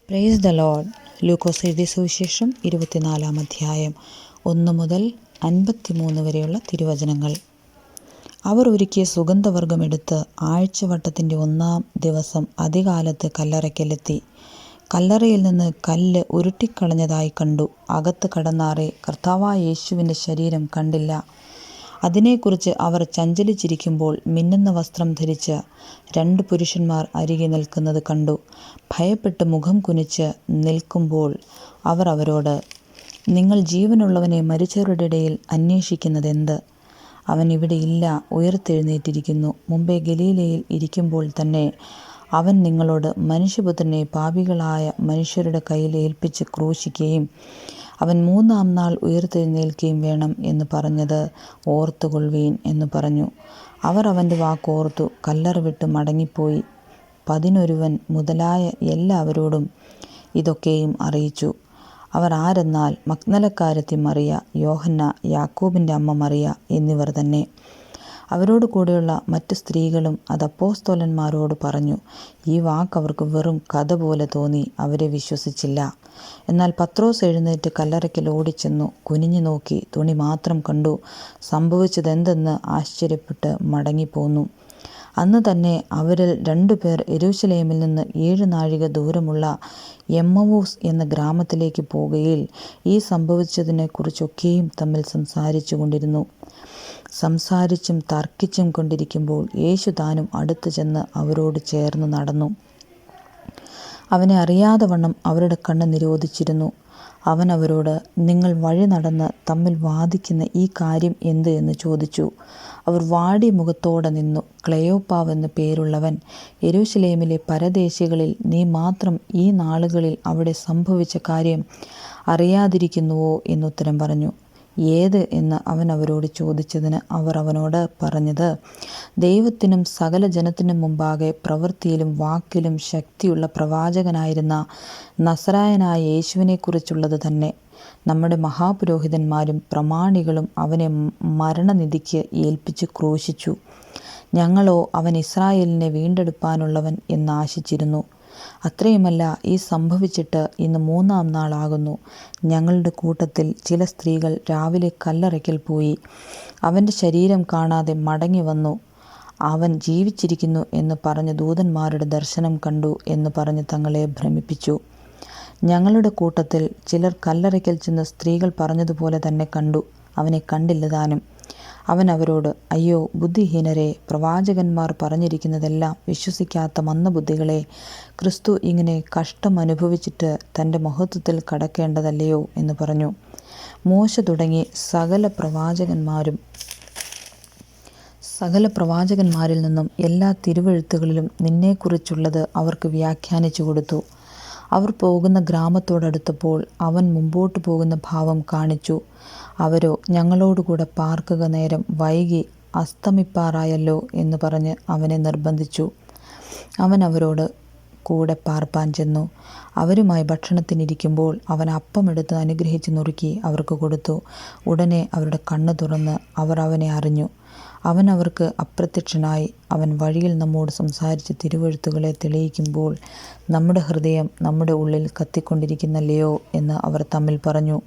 Praise the Lord. ലൂക്കോസ് എഴുതിയ സുവിശേഷം 24 അധ്യായം 1 മുതൽ 53 വരെയുള്ള തിരുവചനങ്ങൾ. അവർ ഒരുക്കിയ സുഗന്ധവർഗം എടുത്ത് ആഴ്ചവട്ടത്തിൻ്റെ 1-ാം ദിവസം അതികാലത്ത് കല്ലറയ്ക്കലെത്തി. കല്ലറയിൽ നിന്ന് കല്ല് ഉരുട്ടിക്കളഞ്ഞതായി കണ്ടു. അകത്ത് കടന്നാറെ കർത്താവായ യേശുവിൻ്റെ ശരീരം കണ്ടില്ല. അതിനെക്കുറിച്ച് അവർ ചഞ്ചലിച്ചിരിക്കുമ്പോൾ മിന്നുന്ന വസ്ത്രം ധരിച്ച 2 പുരുഷന്മാർ അരികെ നിൽക്കുന്നത് കണ്ടു. ഭയപ്പെട്ട് മുഖം കുനിച്ച് നിൽക്കുമ്പോൾ അവർ അവരോട്, നിങ്ങൾ ജീവനുള്ളവനെ മരിച്ചവരുടെ ഇടയിൽ അന്വേഷിക്കുന്നതെന്ത്? അവൻ ഇവിടെ ഇല്ല, ഉയർത്തെഴുന്നേറ്റിരിക്കുന്നു. മുമ്പേ ഗലീലയിൽ ഇരിക്കുമ്പോൾ തന്നെ അവൻ നിങ്ങളോട് മനുഷ്യപുത്രനെ പാപികളായ മനുഷ്യരുടെ കയ്യിൽ ഏൽപ്പിച്ച് ക്രൂശിക്കുകയും അവൻ 3-ാം നാൾ ഉയർത്തെഴുന്നേൽക്കുകയും വേണം എന്ന് പറഞ്ഞത് ഓർത്തുകൊള്ളുവീൻ എന്ന് പറഞ്ഞു. അവർ അവൻ്റെ വാക്കോർത്തു കല്ലറ വിട്ട് മടങ്ങിപ്പോയി 11 മുതലായ എല്ലാവരോടും ഇതൊക്കെയും അറിയിച്ചു. അവർ ആരെന്നാൽ മഗ്ദലക്കാരത്തി മറിയ, യോഹന്ന, യാക്കോബിൻ്റെ അമ്മ മറിയ എന്നിവർ തന്നെ. അവരോട് കൂടെയുള്ള മറ്റു സ്ത്രീകളും അത് അപ്പോസ്തലന്മാരോട് പറഞ്ഞു. ഈ വാക്ക് അവർക്ക് വെറും കഥ പോലെ തോന്നി. അവരെ വിശ്വസിച്ചില്ല. എന്നാൽ പത്രോസ് എഴുന്നേറ്റ് കല്ലറയ്ക്കൽ ഓടിച്ചെന്നു. കുനിഞ്ഞു നോക്കി തുണി മാത്രം കണ്ടു. സംഭവിച്ചതെന്തെന്ന് ആശ്ചര്യപ്പെട്ട് മടങ്ങിപ്പോന്നു. അന്ന് തന്നെ അവരിൽ 2 പേർ യെരൂശലേമിൽ നിന്ന് 7 നാഴിക ദൂരമുള്ള എമ്മവൂസ് എന്ന ഗ്രാമത്തിലേക്ക് പോകുകയിൽ ഈ സംഭവിച്ചതിനെക്കുറിച്ചൊക്കെയും തമ്മിൽ സംസാരിച്ചു കൊണ്ടിരുന്നു. സംസാരിച്ചും തർക്കിച്ചും കൊണ്ടിരിക്കുമ്പോൾ യേശു താനും അടുത്തു ചെന്ന് അവരോട് ചേർന്ന് നടന്നു. അവനെ അറിയാതെ വണ്ണം അവരുടെ കണ്ണ് നിരോധിച്ചിരുന്നു. അവൻ അവരോട്, നിങ്ങൾ വഴി നടന്ന് തമ്മിൽ വാദിക്കുന്ന ഈ കാര്യം എന്ത് എന്ന് ചോദിച്ചു. അവർ വാടിയ മുഖത്തോടെ നിന്നു. ക്ലെയോപ്പാവ് എന്ന് പേരുള്ളവൻ, യെരൂശലേമിലെ പരദേശികളിൽ നീ മാത്രം ഈ നാളുകളിൽ അവിടെ സംഭവിച്ച കാര്യം അറിയാതിരിക്കുന്നുവോ എന്നുത്തരം പറഞ്ഞു. ഏത് എന്ന് അവൻ അവരോട് ചോദിച്ചതിന് അവർ അവനോട് പറഞ്ഞത്, ദൈവത്തിനും സകല ജനത്തിനും മുമ്പാകെ പ്രവൃത്തിയിലും വാക്കിലും ശക്തിയുള്ള പ്രവാചകനായിരുന്ന നസറായനായ യേശുവിനെക്കുറിച്ചുള്ളത് തന്നെ. നമ്മുടെ മഹാപുരോഹിതന്മാരും പ്രമാണികളും അവനെ മരണനിധിക്ക് ഏൽപ്പിച്ച് ക്രൂശിച്ചു. ഞങ്ങളോ അവൻ ഇസ്രായേലിനെ വീണ്ടെടുപ്പാനുള്ളവൻ എന്നാശിച്ചിരുന്നു. അത്രയുമല്ല, ഈ സംഭവിച്ചിട്ട് ഇന്ന് 3-ാം നാളാകുന്നു. ഞങ്ങളുടെ കൂട്ടത്തിൽ ചില സ്ത്രീകൾ രാവിലെ കല്ലറയ്ക്കൽ പോയി അവൻ്റെ ശരീരം കാണാതെ മടങ്ങി വന്നു. അവൻ ജീവിച്ചിരിക്കുന്നു എന്ന് പറഞ്ഞ് ദൂതന്മാരുടെ ദർശനം കണ്ടു എന്ന് പറഞ്ഞ് തങ്ങളെ ഭ്രമിപ്പിച്ചു. ഞങ്ങളുടെ കൂട്ടത്തിൽ ചിലർ കല്ലറയ്ക്കൽ ചെന്ന് സ്ത്രീകൾ പറഞ്ഞതുപോലെ തന്നെ കണ്ടു. അവനെ കണ്ടില്ല താനും. അവൻ അവരോട്, അയ്യോ ബുദ്ധിഹീനരെ, പ്രവാചകന്മാർ പറഞ്ഞിരിക്കുന്നതെല്ലാം വിശ്വസിക്കാത്ത മന്ദബുദ്ധികളെ, ക്രിസ്തു ഇങ്ങനെ കഷ്ടം അനുഭവിച്ചിട്ട് തൻ്റെ മഹത്വത്തിൽ കടക്കേണ്ടതല്ലയോ എന്ന് പറഞ്ഞു. മോശ തുടങ്ങി സകല പ്രവാചകന്മാരിൽ നിന്നും എല്ലാ തിരുവെഴുത്തുകളിലും നിന്നെക്കുറിച്ചുള്ളത് അവർക്ക് വ്യാഖ്യാനിച്ചു കൊടുത്തു. അവർ പോകുന്ന ഗ്രാമത്തോടടുത്തപ്പോൾ അവൻ മുമ്പോട്ട് പോകുന്ന ഭാവം കാണിച്ചു. അവരോ, ഞങ്ങളോടുകൂടെ പാർക്കുക, നേരം വൈകി അസ്തമിപ്പാറായല്ലോ എന്ന് പറഞ്ഞ് അവനെ നിർബന്ധിച്ചു. അവൻ അവരോട് കൂടെ പാർപ്പാൻ ചെന്നു. അവരുമായി ഭക്ഷണത്തിനിരിക്കുമ്പോൾ അവൻ അപ്പമെടുത്ത് അനുഗ്രഹിച്ച് നുറുക്കി അവർക്ക് കൊടുത്തു. ഉടനെ അവരുടെ കണ്ണ് തുറന്ന് അവർ അവനെ അറിഞ്ഞു. അവൻ അവർക്ക് അപ്രത്യക്ഷനായി. അവൻ വഴിയിൽ നമ്മോട് സംസാരിച്ച് തിരുവെഴുത്തുകളെ തെളിയിക്കുമ്പോൾ നമ്മുടെ ഹൃദയം നമ്മുടെ ഉള്ളിൽ കത്തിക്കൊണ്ടിരിക്കുന്നല്ലയോ എന്ന് അവർ തമ്മിൽ പറഞ്ഞു.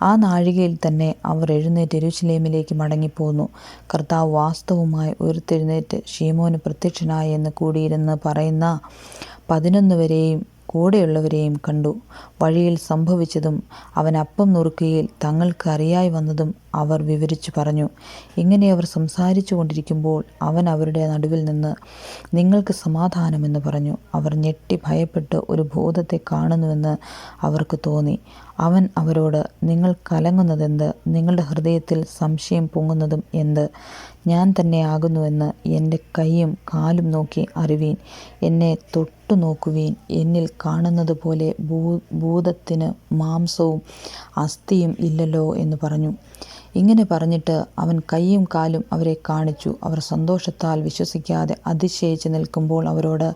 ആ നാഴികയിൽ തന്നെ അവർ എഴുന്നേറ്റ് യെരൂശലേമിലേക്ക് മടങ്ങിപ്പോന്നു. കർത്താവ് വാസ്തവമായി ഉയർത്തെഴുന്നേറ്റ് ശീമോന് പ്രത്യക്ഷനായി എന്ന് കൂടിയിരുന്ന് പറയുന്ന 11 വരെയും കൂടെയുള്ളവരെയും കണ്ടു. വഴിയിൽ സംഭവിച്ചതും അവൻ അപ്പം നുറുക്കുകയിൽ തങ്ങൾക്ക് അറിയായി വന്നതും അവർ വിവരിച്ചു പറഞ്ഞു. ഇങ്ങനെ അവർ സംസാരിച്ചു കൊണ്ടിരിക്കുമ്പോൾ അവൻ അവരുടെ നടുവിൽ നിന്ന്, നിങ്ങൾക്ക് സമാധാനമെന്ന് പറഞ്ഞു. അവർ ഞെട്ടി ഭയപ്പെട്ട് ഒരു ഭൂതത്തെ കാണുന്നുവെന്ന് അവർക്ക് തോന്നി. അവൻ അവരോട്, നിങ്ങൾ കലങ്ങുന്നതെന്ത്? നിങ്ങളുടെ ഹൃദയത്തിൽ സംശയം പൊങ്ങുന്നതും എന്ത്? ഞാൻ തന്നെ ആകുന്നുവെന്ന് എൻ്റെ കൈയും കാലും നോക്കി അറിവീൻ. എന്നെ തൊട്ടു നോക്കുവീൻ. എന്നിൽ കാണുന്നത് പോലെ ഭൂതത്തിന് മാംസവും അസ്ഥിയും ഇല്ലല്ലോ എന്ന് പറഞ്ഞു. ഇങ്ങനെ പറഞ്ഞിട്ട് അവൻ കൈയും കാലും അവരെ കാണിച്ചു. അവർ സന്തോഷത്താൽ വിശ്വസിക്കാതെ അതിശയിച്ച് നിൽക്കുമ്പോൾ അവരോട്,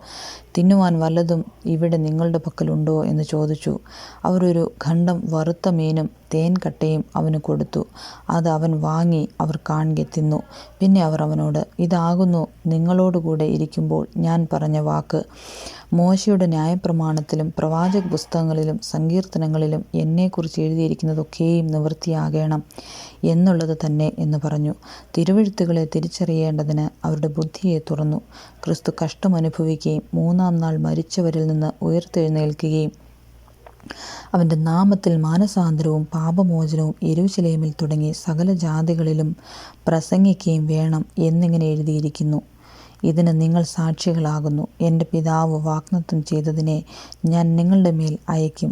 തിന്നുവാൻ വല്ലതും ഇവിടെ നിങ്ങളുടെ പക്കലുണ്ടോ എന്ന് ചോദിച്ചു. അവർ ഒരു ഖണ്ഡം വറുത്ത മീനും തേൻകട്ടയും അവന് കൊടുത്തു. അത് അവൻ വാങ്ങി അവർ കാൺകെ തിന്നു. പിന്നെ അവർ അവനോട്, ഇതാകുന്നു നിങ്ങളോടുകൂടെ ഇരിക്കുമ്പോൾ ഞാൻ പറഞ്ഞ വാക്ക്. മോശയുടെ ന്യായപ്രമാണത്തിലും പ്രവാചക പുസ്തകങ്ങളിലും സങ്കീർത്തനങ്ങളിലും എന്നെക്കുറിച്ച് എഴുതിയിരിക്കുന്നതൊക്കെയും നിവൃത്തിയാകണം എന്നുള്ളത് തന്നെ എന്ന് പറഞ്ഞു. തിരുവെഴുത്തുകളെ തിരിച്ചറിയേണ്ടതിന് അവരുടെ ബുദ്ധിയെ തുറന്നു. ക്രിസ്തു കഷ്ടമനുഭവിക്കുകയും 3-ാം നാൾ മരിച്ചവരിൽ നിന്ന് ഉയർത്തെഴുന്നേൽക്കുകയും അവൻ്റെ നാമത്തിൽ മാനസാന്തരവും പാപമോചനവും യെരൂശലേമിൽ തുടങ്ങി സകല ജാതികളിലും പ്രസംഗിക്കുകയും വേണം എന്നിങ്ങനെ എഴുതിയിരിക്കുന്നു. ഇതിന് നിങ്ങൾ സാക്ഷികളാകുന്നു. എൻ്റെ പിതാവ് വാഗ്ദത്തം ചെയ്തതിനെ ഞാൻ നിങ്ങളുടെ മേൽ അയക്കും.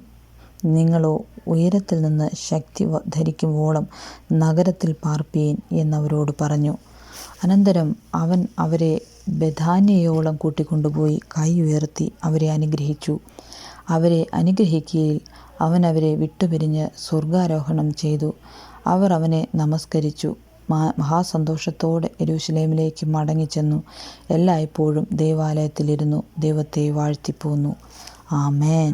നിങ്ങളോ ഉയരത്തിൽ നിന്ന് ശക്തി ധരിക്കുവോളം നഗരത്തിൽ പാർപ്പീൻ എന്നവരോട് പറഞ്ഞു. അനന്തരം അവൻ അവരെ ബെഥാന്യയോളം കൂട്ടിക്കൊണ്ടുപോയി കൈ ഉയർത്തി അവരെ അനുഗ്രഹിച്ചു. അവരെ അനുഗ്രഹിക്കയിൽ അവൻ അവരെ വിട്ടുപിരിഞ്ഞ് സ്വർഗാരോഹണം ചെയ്തു. അവർ അവനെ നമസ്കരിച്ചു. മഹാസന്തോഷത്തോടെ യെരൂശലേമിലേക്ക് മടങ്ങിച്ചെന്നു. എല്ലായ്പ്പോഴും ദേവാലയത്തിലിരുന്നു ദൈവത്തെ വാഴ്ത്തിപ്പോന്നു. ആമേൻ.